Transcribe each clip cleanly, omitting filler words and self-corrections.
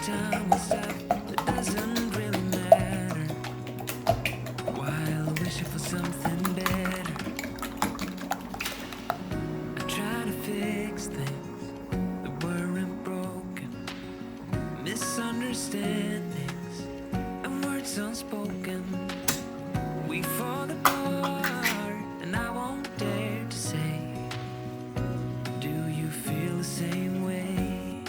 time will stop, it doesn't really matter. While wishing for something better, I try to fix things that weren't broken, misunderstandings and words unspoken. We fall apart, and I won't dare to say, do you feel the same way?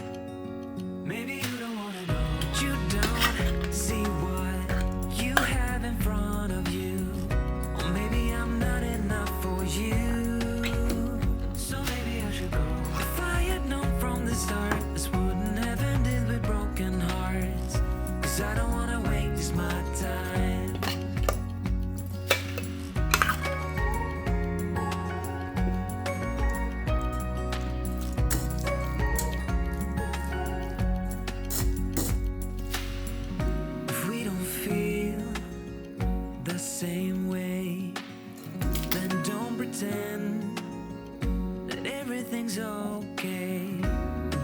Maybe you don't wanna know, but you don't see what you have in front of you. Or maybe I'm not enough for you, so maybe I should go. If I had known from the start, this wouldn't have ended with broken hearts. 'Cause I don't wanna waste my time. If we don't feel the same way, then don't pretend that everything's okay.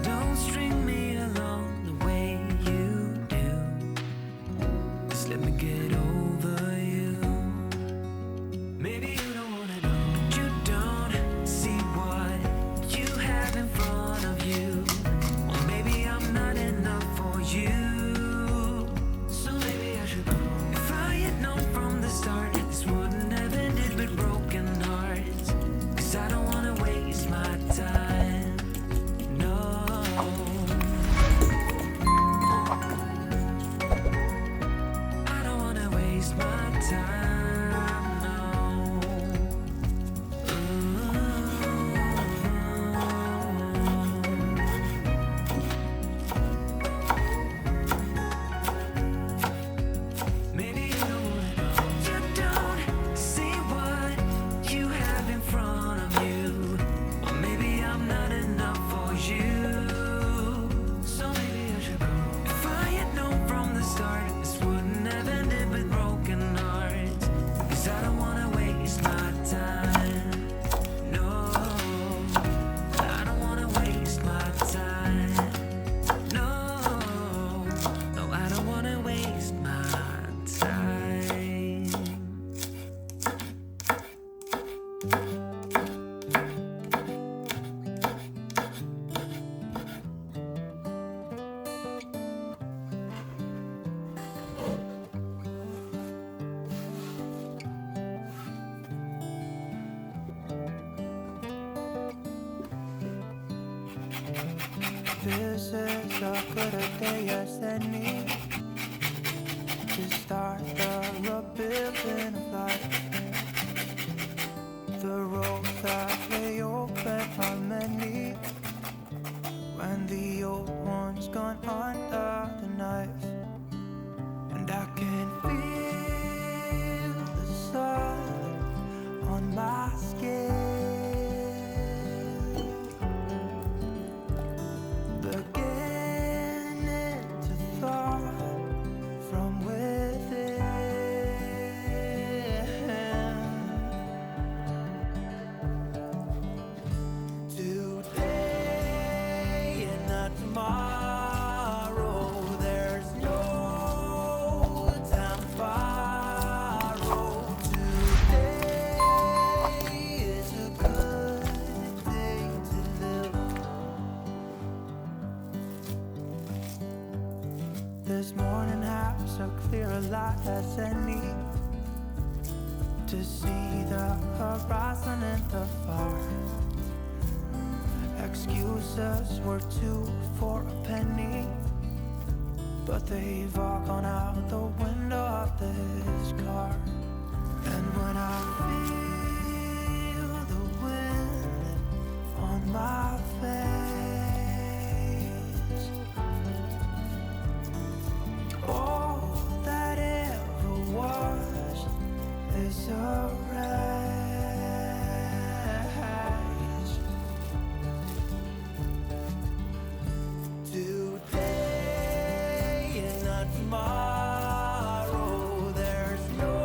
Don't string me along the way you do. Just let me get over you. Maybe you don't wanna know, but you don't see what you have in front of you. Or maybe I'm not enough for you, so maybe I should go. If I had known from the start, this wouldn't have ended with broken hearts. 'Cause I don't wanna waste my time. No, I don't wanna waste my time. No. Maybe you don't wanna know, you don't see what you have in front of you. Or maybe I'm not enough for you, so maybe I should go. If I had known from the start, this wouldn't have ended with broken hearts. 'Cause I don't wanna waste my time. No, I don't wanna waste my time. No, no, I don't wanna waste my time. This is as good a day as any to start the rebuilding of life. The roads that lay open are many when the old one's gone under the knife. And I can feel the sun on my skin, beginning to thaw from within. Today and not tomorrow, there's no time to borrow. Today is a good day to live. This morning has a clear light as any to see the horizon in the far. Excuses were two for a penny, but they've all gone out the window of this car. And when I feel the wind on my face, all that ever was is a rage. Today and not tomorrow, there's no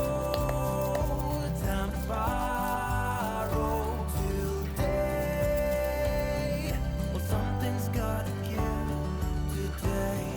time to borrow. Today, well, something's gotta give today.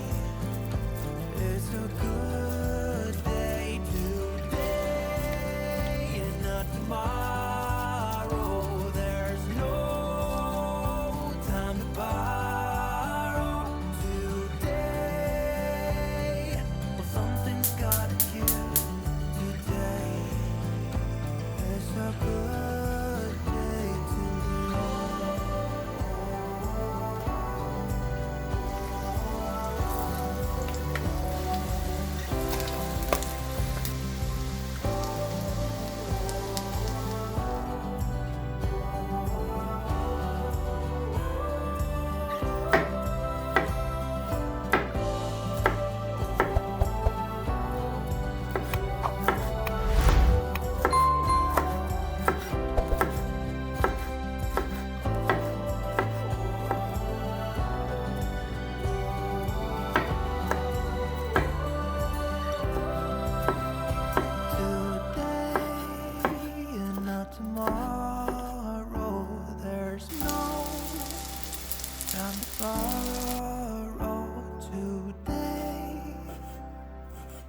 tomorrow today.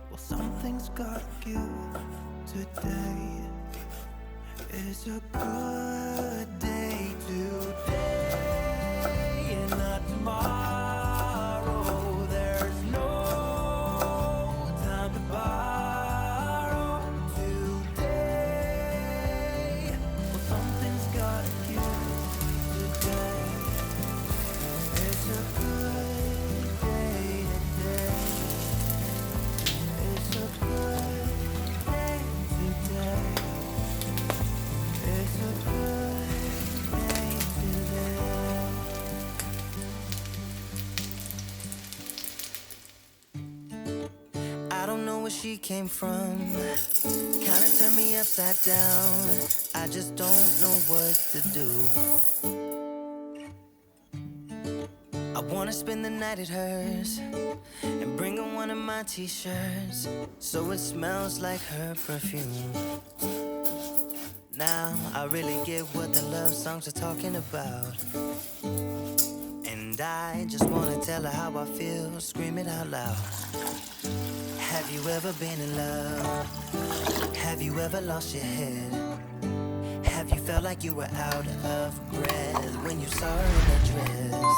Well, something's gotta give today. It's a good day today and not tomorrow. There's no time to borrow today. Well, something's gotta give today. It's a good day today. It's a good day today. It's a good day today. I don't know where she came from. Kinda turned me upside down. I just don't know what to do. I wanna spend the night at hers and bring her one of my t-shirts so it smells like her perfume. Now I really get what the love songs are talking about, and I just wanna tell her how I feel, scream it out loud. Have you ever been in love? Have you ever lost your head? Have you felt like you were out of breath when you saw her in that dress?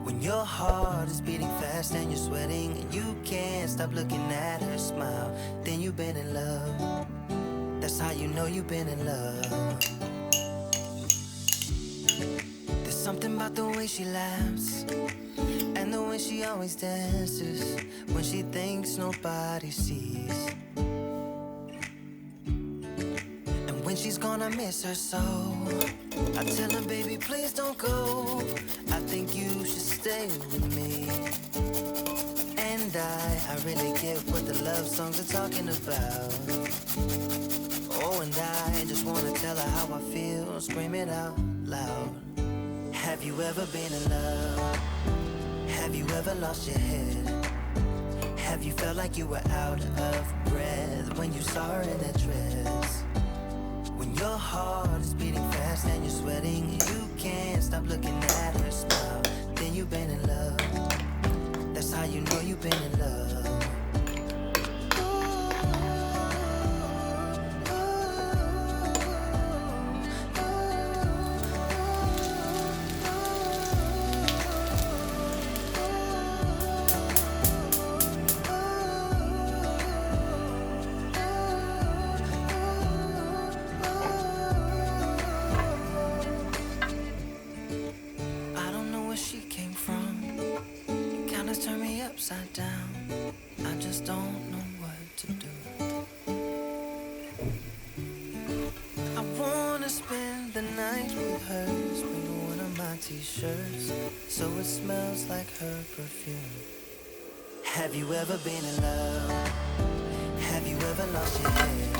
When your heart is beating fast and you're sweating and you can't stop looking at her smile, then you've been in love. That's how you know you've been in love. There's something about the way she laughs and the way she always dances when she thinks nobody sees. And when she's gone, I miss her so. I tell her, baby, please don't go. I think you should stay with me. And I really get what the love songs are talking about. Oh, and I just wanna tell her how I feel, scream it out loud. Have you ever been in love? Have you ever lost your head? Have you felt like you were out of breath when you saw her in that dress? When your heart is beating fast and you're sweating and you can't stop looking at her smile, then you've been in love. That's how you know you've been in love. Upside down, I just don't know what to do. I wanna spend the night with her, bring one of my t-shirts so it smells like her perfume. Have you ever been in love? Have you ever lost your head?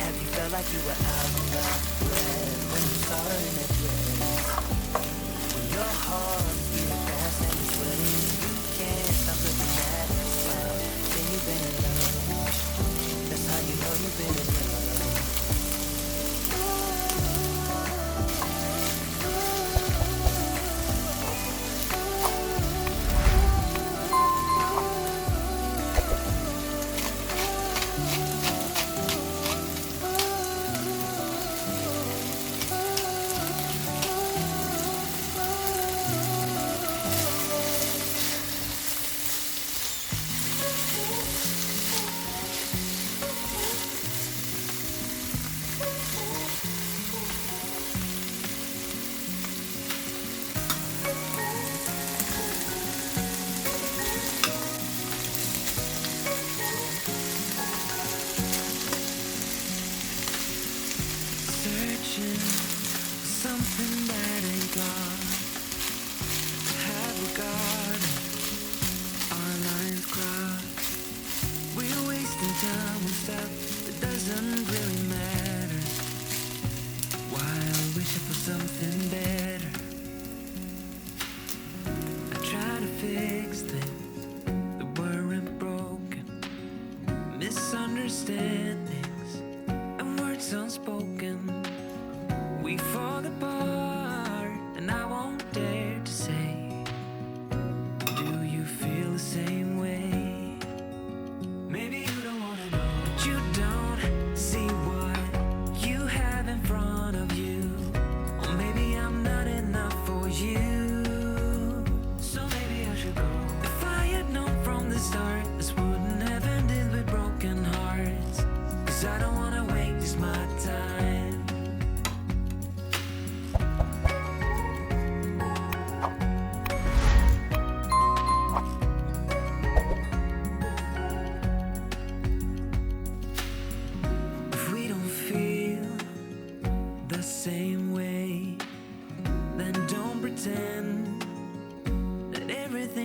Have you felt like you were out of breath when you saw her in that dress? When your heart is beating fast and you're sweating, can't stop looking at her smile, then you've been in love. That's how you know you've been in love.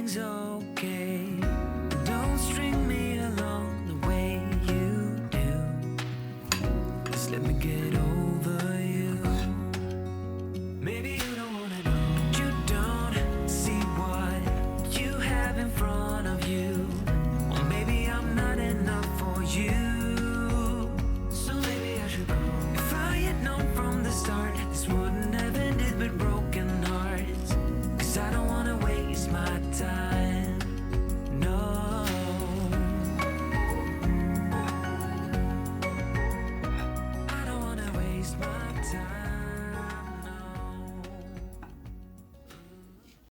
everything's okay.